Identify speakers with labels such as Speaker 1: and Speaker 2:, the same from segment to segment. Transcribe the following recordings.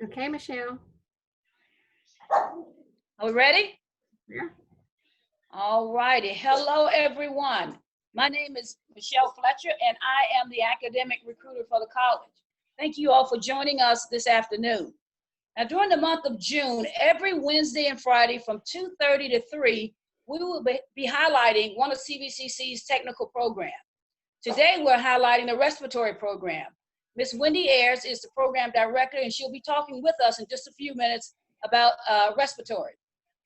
Speaker 1: Okay, Michelle.
Speaker 2: Are we ready?
Speaker 1: Yeah.
Speaker 2: All righty. Hello, everyone. My name is Michelle Fletcher, and I am the academic recruiter for the college. Thank you all for joining us this afternoon. Now, during the month of June, every Wednesday and Friday from 2:30 to 3, we will be highlighting one of CVCC's technical programs. Today, we're highlighting the respiratory program. Ms. Wendy Ayers is the program director, and she'll be talking with us in just a few minutes about respiratory.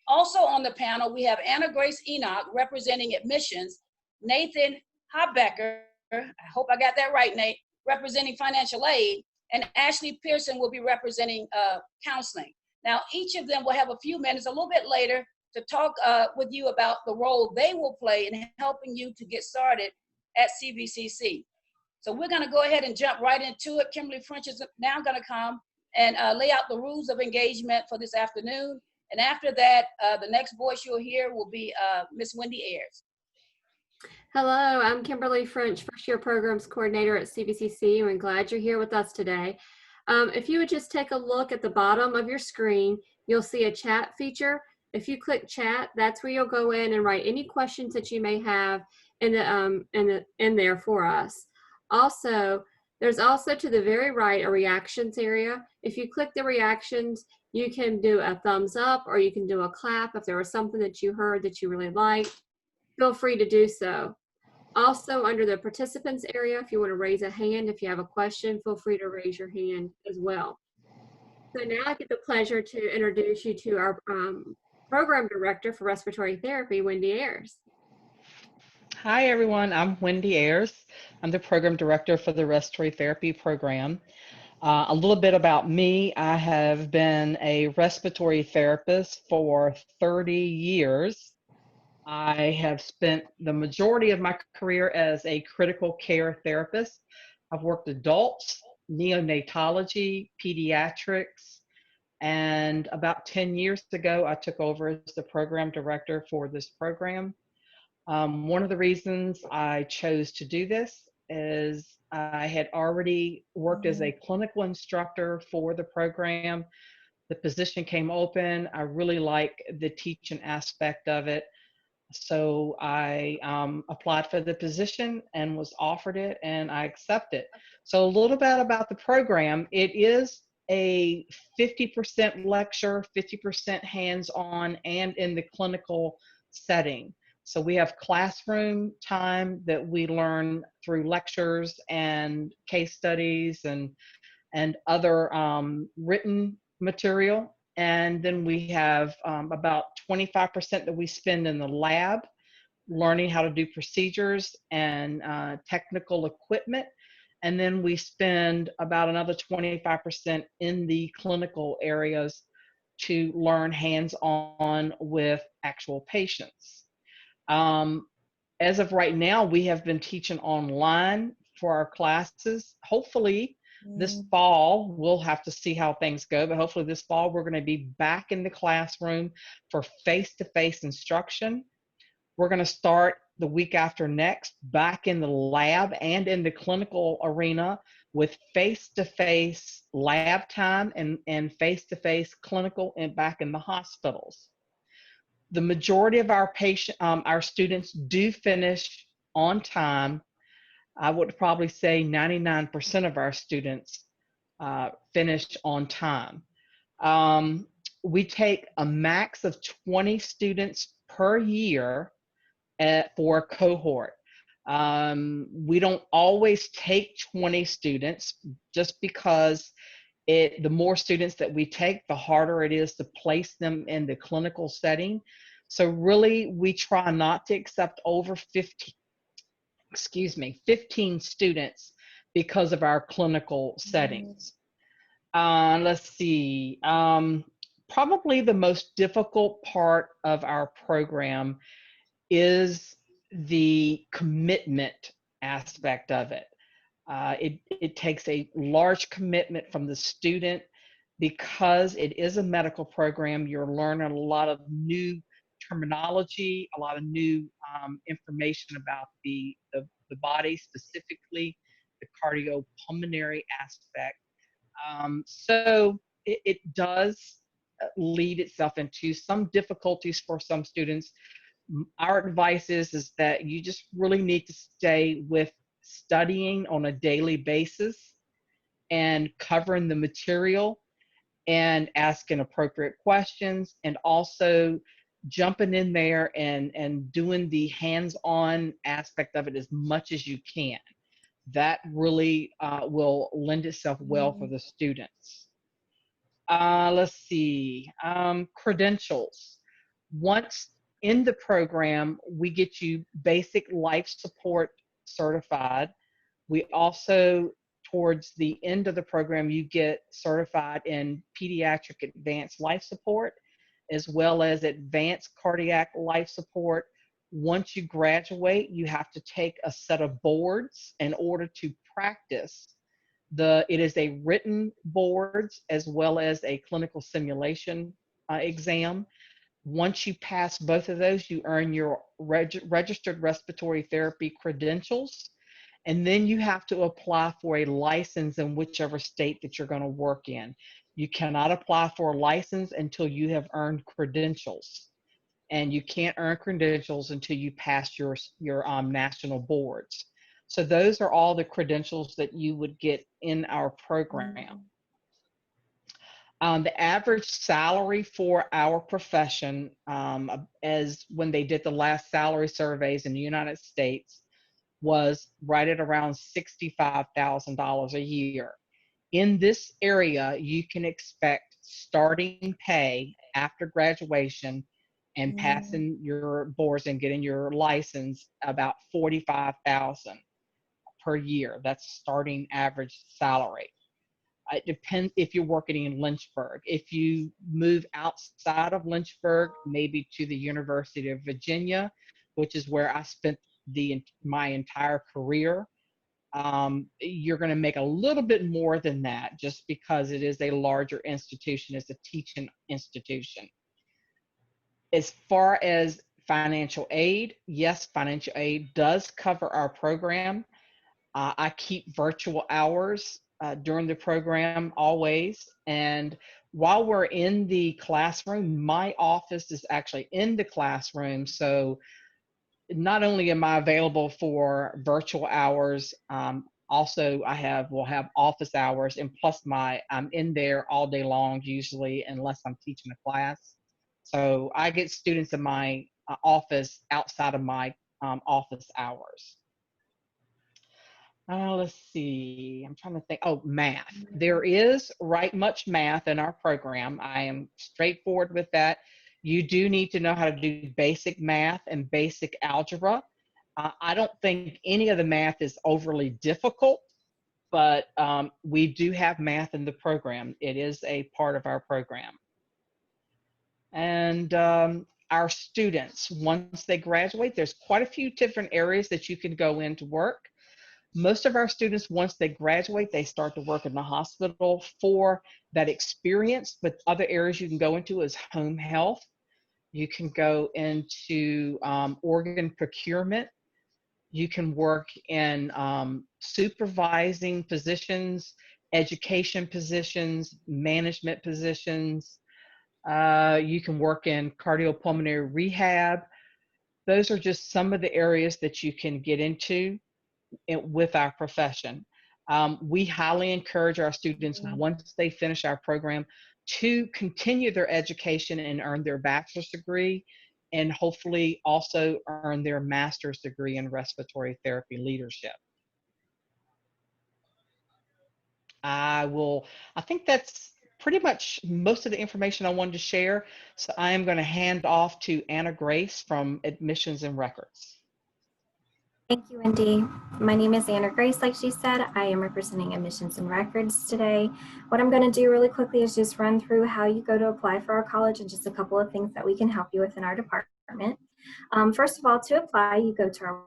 Speaker 2: Also on the panel, we have Anna Grace Enoch representing admissions, Nathan Hobbecker, I hope I got that right, Nate, representing financial aid, and Ashley Pearson will be representing counseling. Now, each of them will have a few minutes a little bit later to talk with you about the role they will play in helping you to get started at CVCC. So we're going to go ahead and jump right into it. Kimberly French is now going to come and lay out the rules of engagement for this afternoon. And after that, the next voice you'll hear will be Miss Wendy Ayers.
Speaker 1: Hello, I'm Kimberly French, first year programs coordinator at CVCC, and I'm glad you're here with us today. If you would just take a look at the bottom of your screen, you'll see a chat feature. If you click chat, that's where you'll go in and write any questions that you may have in there for us. Also, there's also to the very right a reactions area. If you click the reactions, you can do a thumbs up or you can do a clap if there was something that you heard that you really liked. Feel free to do so. Also, under the participants area, if you want to raise a hand, if you have a question, feel free to raise your hand as well. So now I get the pleasure to introduce you to our program director for respiratory therapy, Wendy Ayers.
Speaker 3: Hi, everyone. I'm Wendy Ayers. I'm the program director for the respiratory therapy program. A little bit about me. I have been a respiratory therapist for 30 years. I have spent the majority of my career as a critical care therapist. I've worked adults, neonatology, pediatrics, and about 10 years ago, I took over as the program director for this program. One of the reasons I chose to do this is I had already worked as a clinical instructor for the program. The position came open. I really like the teaching aspect of it. So I applied for the position and was offered it, and I accepted. So a little bit about the program. It is a 50% lecture, 50% hands-on, and in the clinical setting. So we have classroom time that we learn through lectures and case studies and other written material. And then we have about 25% that we spend in the lab, learning how to do procedures and technical equipment. And then we spend about another 25% in the clinical areas to learn hands-on with actual patients. As of right now, we have been teaching online for our classes. Hopefully this fall, we'll have to see how things go, but hopefully this fall, we're going to be back in the classroom for face-to-face instruction. We're going to start the week after next back in the lab and in the clinical arena with face-to-face lab time and face-to-face clinical and back in the hospitals. The majority of our students do finish on time. I would probably say 99% of our students finish on time. We take a max of 20 students per year for a cohort. We don't always take 20 students just because the more students that we take, the harder it is to place them in the clinical setting. So really, we try not to accept over 15 students because of our clinical settings. Let's see. Probably the most difficult part of our program is the commitment aspect of it. It takes a large commitment from the student because it is a medical program. You're learning a lot of new terminology, a lot of new information about the body, specifically the cardiopulmonary aspect. So it does lead itself into some difficulties for some students. Our advice is that you just really need to stay with studying on a daily basis and covering the material and asking appropriate questions, and also jumping in there and doing the hands-on aspect of it as much as you can. That really will lend itself well for the students. Let's see, credentials. Once in the program, we get you basic life support certified. We also, towards the end of the program, you get certified in pediatric advanced life support, as well as advanced cardiac life support. Once you graduate, you have to take a set of boards in order to practice. It is a written boards as well as a clinical simulation exam. Once you pass both of those, you earn your registered respiratory therapy credentials, and then you have to apply for a license in whichever state that you're going to work in. You cannot apply for a license until you have earned credentials, and you can't earn credentials until you pass your national boards. So those are all the credentials that you would get in our program. The average salary for our profession, as when they did the last salary surveys in the United States, was right at around $65,000 a year. In this area, you can expect starting pay after graduation and passing your boards and getting your license about $45,000 per year. That's starting average salary. It depends if you're working in Lynchburg. If you move outside of Lynchburg, maybe to the University of Virginia, which is where I spent my entire career, you're going to make a little bit more than that, just because it is a larger institution. It's a teaching institution. As far as financial aid, yes, financial aid does cover our program. I keep virtual hours during the program always. And while we're in the classroom, my office is actually in the classroom. So not only am I available for virtual hours, also will have office hours, and plus I'm in there all day long usually, unless I'm teaching a class. So I get students in my office outside of my office hours. Let's see, I'm trying to think. Oh, math. There is much math in our program. I am straightforward with that. You do need to know how to do basic math and basic algebra. I don't think any of the math is overly difficult, but we do have math in the program. It is a part of our program. And our students, once they graduate, there's quite a few different areas that you can go into work. Most of our students, once they graduate, they start to work in the hospital for that experience, but other areas you can go into is home health. You can go into organ procurement. You can work in supervising positions, education positions, management positions. You can work in cardiopulmonary rehab. Those are just some of the areas that you can get into with our profession. We highly encourage our students, once they finish our program, to continue their education and earn their bachelor's degree, and hopefully also earn their master's degree in respiratory therapy leadership. I think that's pretty much most of the information I wanted to share. So I am going to hand off to Anna Grace from Admissions and Records.
Speaker 4: Thank you, Wendy. My name is Anna Grace, like she said. I am representing Admissions and Records today. What I'm going to do really quickly is just run through how you go to apply for our college and just a couple of things that we can help you with in our department. First of all, to apply, you go to our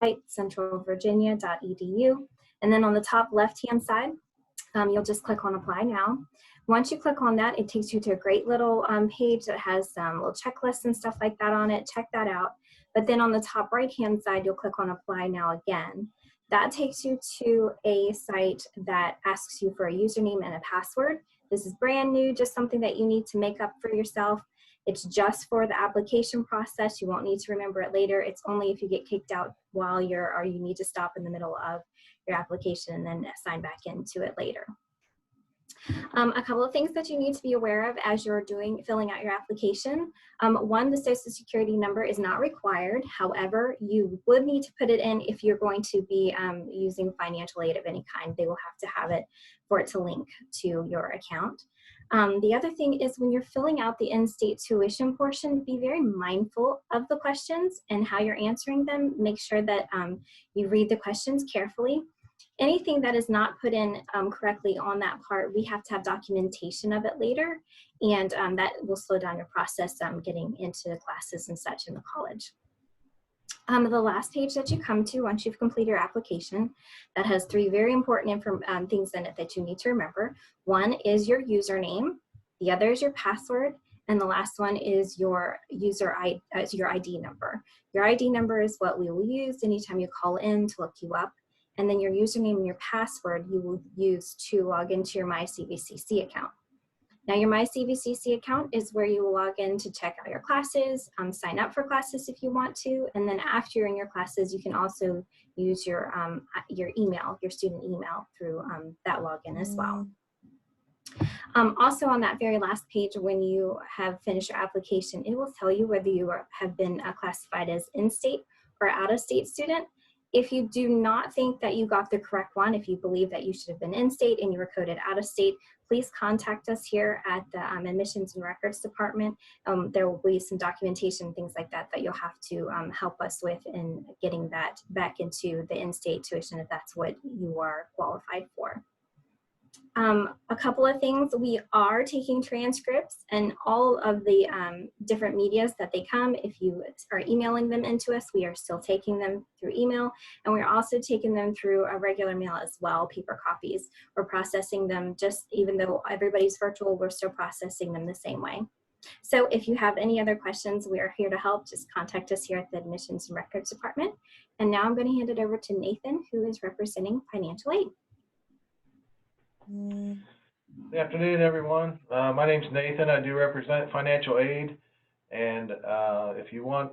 Speaker 4: website, centralvirginia.edu, and then on the top left-hand side, you'll just click on Apply Now. Once you click on that, it takes you to a great little page that has little checklists and stuff like that on it. Check that out. But then on the top right-hand side, you'll click on Apply Now again. That takes you to a site that asks you for a username and a password. This is brand new, just something that you need to make up for yourself. It's just for the application process. You won't need to remember it later. It's only if you get kicked out while or you need to stop in the middle of your application and then sign back into it later. A couple of things that you need to be aware of as you're filling out your application. One, the Social Security number is not required. However, you would need to put it in if you're going to be using financial aid of any kind. They will have to have it for it to link to your account. The other thing is when you're filling out the in-state tuition portion, be very mindful of the questions and how you're answering them. Make sure that you read the questions carefully. Anything that is not put in correctly on that part, we have to have documentation of it later, and that will slow down your process getting into classes and such in the college. The last page that you come to once you've completed your application, that has 3 very important things in it that you need to remember. One is your username, the other is your password, and the last one is your ID number. Your ID number is what we will use anytime you call in to look you up. And then your username and your password you will use to log into your CVCC account. Now your CVCC account is where you will log in to check out your classes, sign up for classes if you want to, and then after you're in your classes, you can also use your email, your student email through that login as well. Also on that very last page, when you have finished your application, it will tell you whether you have been classified as in-state or out-of-state student. If you do not think that you got the correct one, if you believe that you should have been in-state and you were coded out-of-state, please contact us here at the Admissions and Records Department. There will be some documentation, things like that, that you'll have to help us with in getting that back into the in-state tuition if that's what you are qualified for. A couple of things, we are taking transcripts and all of the different medias that they come. If you are emailing them into us, we are still taking them through email, and we're also taking them through a regular mail as well, paper copies. We're processing them, just even though everybody's virtual, we're still processing them the same way. So if you have any other questions, we are here to help. Just contact us here at the Admissions and Records Department. And now I'm going to hand it over to Nathan, who is representing financial aid.
Speaker 5: Good afternoon, everyone. My name's Nathan. I do represent financial aid, and if you are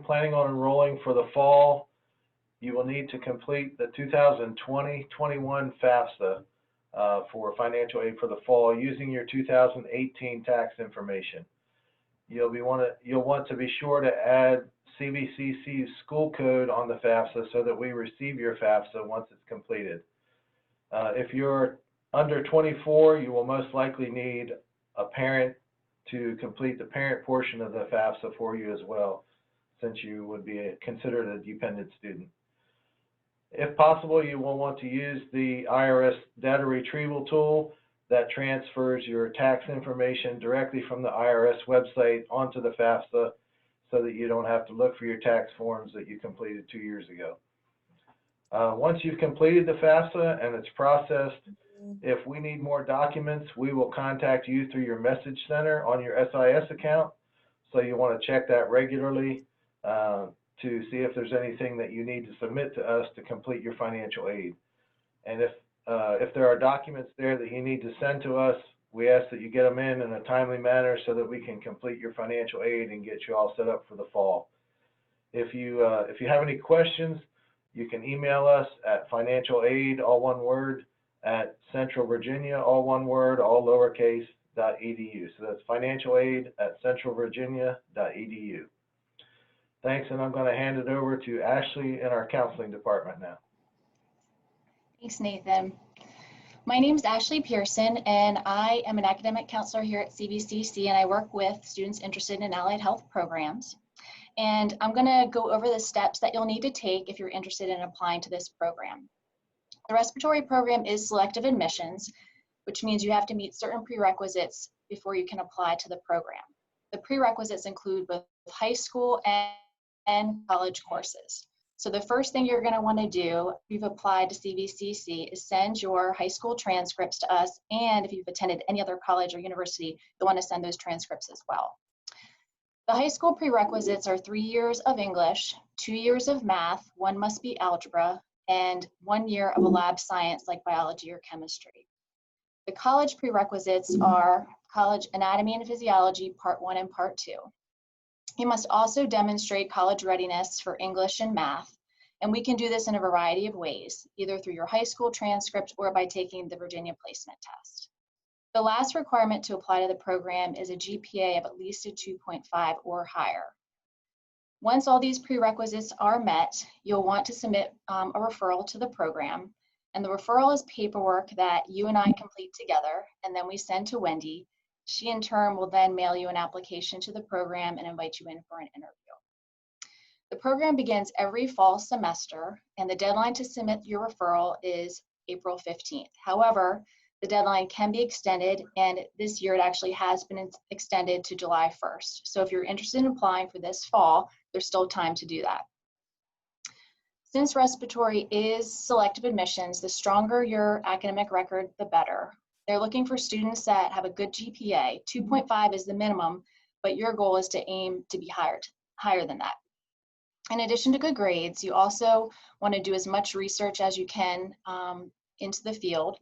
Speaker 5: planning on enrolling for the fall, you will need to complete the 2020-21 FAFSA for financial aid for the fall using your 2018 tax information. You'll want to be sure to add CVCC's school code on the FAFSA so that we receive your FAFSA once it's completed. If you're under 24, you will most likely need a parent to complete the parent portion of the FAFSA for you as well, since you would be considered a dependent student. If possible, you will want to use the IRS data retrieval tool that transfers your tax information directly from the IRS website onto the FAFSA so that you don't have to look for your tax forms that you completed 2 years ago. Once you've completed the FAFSA and it's processed, if we need more documents, we will contact you through your message center on your SIS account. So you want to check that regularly to see if there's anything that you need to submit to us to complete your financial aid. And if there are documents there that you need to send to us, we ask that you get them in a timely manner so that we can complete your financial aid and get you all set up for the fall. If you have any questions, you can email us at financialaid, all one word, at Central Virginia, all one word, all lowercase, .edu. So that's financialaid at centralvirginia.edu. Thanks, and I'm going to hand it over to Ashley in our counseling department now.
Speaker 6: Thanks, Nathan. My name is Ashley Pearson, and I am an academic counselor here at CVCC, and I work with students interested in allied health programs. And I'm going to go over the steps that you'll need to take if you're interested in applying to this program. The respiratory program is selective admissions, which means you have to meet certain prerequisites before you can apply to the program. The prerequisites include both high school and college courses. So the first thing you're going to want to do if you've applied to CVCC is send your high school transcripts to us, and if you've attended any other college or university, you'll want to send those transcripts as well. The high school prerequisites are 3 years of English, 2 years of math, 1 must be algebra, and 1 year of a lab science like biology or chemistry. The college prerequisites are college anatomy and physiology, part 1 and part 2. You must also demonstrate college readiness for English and math, and we can do this in a variety of ways, either through your high school transcript or by taking the Virginia Placement Test. The last requirement to apply to the program is a GPA of at least a 2.5 or higher. Once all these prerequisites are met, you'll want to submit a referral to the program. And the referral is paperwork that you and I complete together, and then we send to Wendy. She in turn will then mail you an application to the program and invite you in for an interview. The program begins every fall semester, and the deadline to submit your referral is April 15th. However, the deadline can be extended, and this year it actually has been extended to July 1st. So if you're interested in applying for this fall, there's still time to do that. Since respiratory is selective admissions, the stronger your academic record, the better. They're looking for students that have a good GPA. 2.5 is the minimum, but your goal is to aim to be higher than that. In addition to good grades, you also want to do as much research as you can into the field.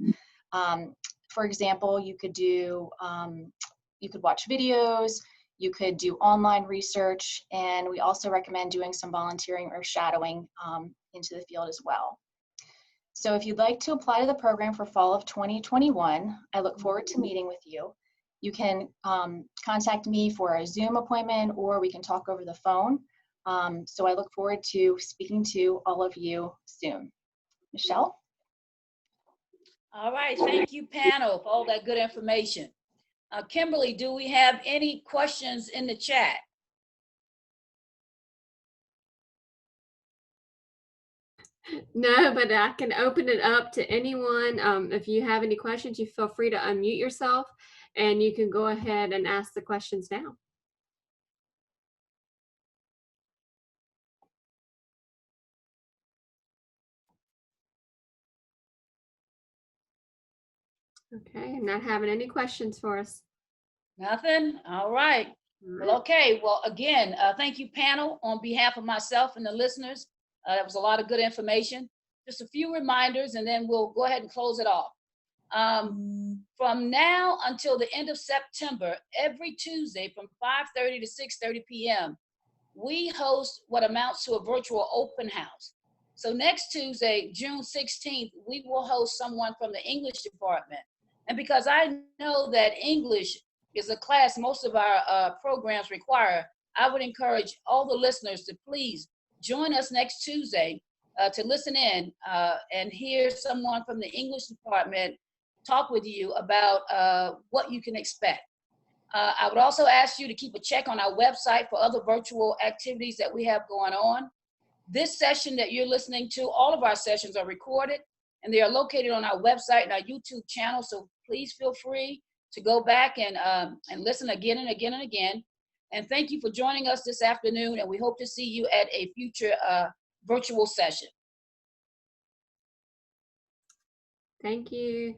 Speaker 6: For example, you could watch videos, you could do online research, and we also recommend doing some volunteering or shadowing into the field as well. So if you'd like to apply to the program for fall of 2021, I look forward to meeting with you. You can contact me for a Zoom appointment, or we can talk over the phone. So I look forward to speaking to all of you soon. Michelle?
Speaker 2: All right, thank you, panel, for all that good information. Kimberly, do we have any questions in the chat?
Speaker 1: No, but I can open it up to anyone. If you have any questions, you feel free to unmute yourself and you can go ahead and ask the questions now. Okay, I'm not having any questions for us.
Speaker 2: Nothing? All right. Well, okay. Well, again, thank you, panel. On behalf of myself and the listeners, that was a lot of good information. Just a few reminders, and then we'll go ahead and close it off. From now until the end of September, every Tuesday from 5:30 to 6:30 p.m., we host what amounts to a virtual open house. So next Tuesday, June 16th, we will host someone from the English department. And because I know that English is a class most of our programs require, I would encourage all the listeners to please join us next Tuesday to listen in and hear someone from the English department talk with you about what you can expect. I would also ask you to keep a check on our website for other virtual activities that we have going on. This session that you're listening to, all of our sessions are recorded, and they are located on our website and our YouTube channel, so please feel free to go back and listen again and again and again. And thank you for joining us this afternoon, and we hope to see you at a future virtual session.
Speaker 1: Thank you.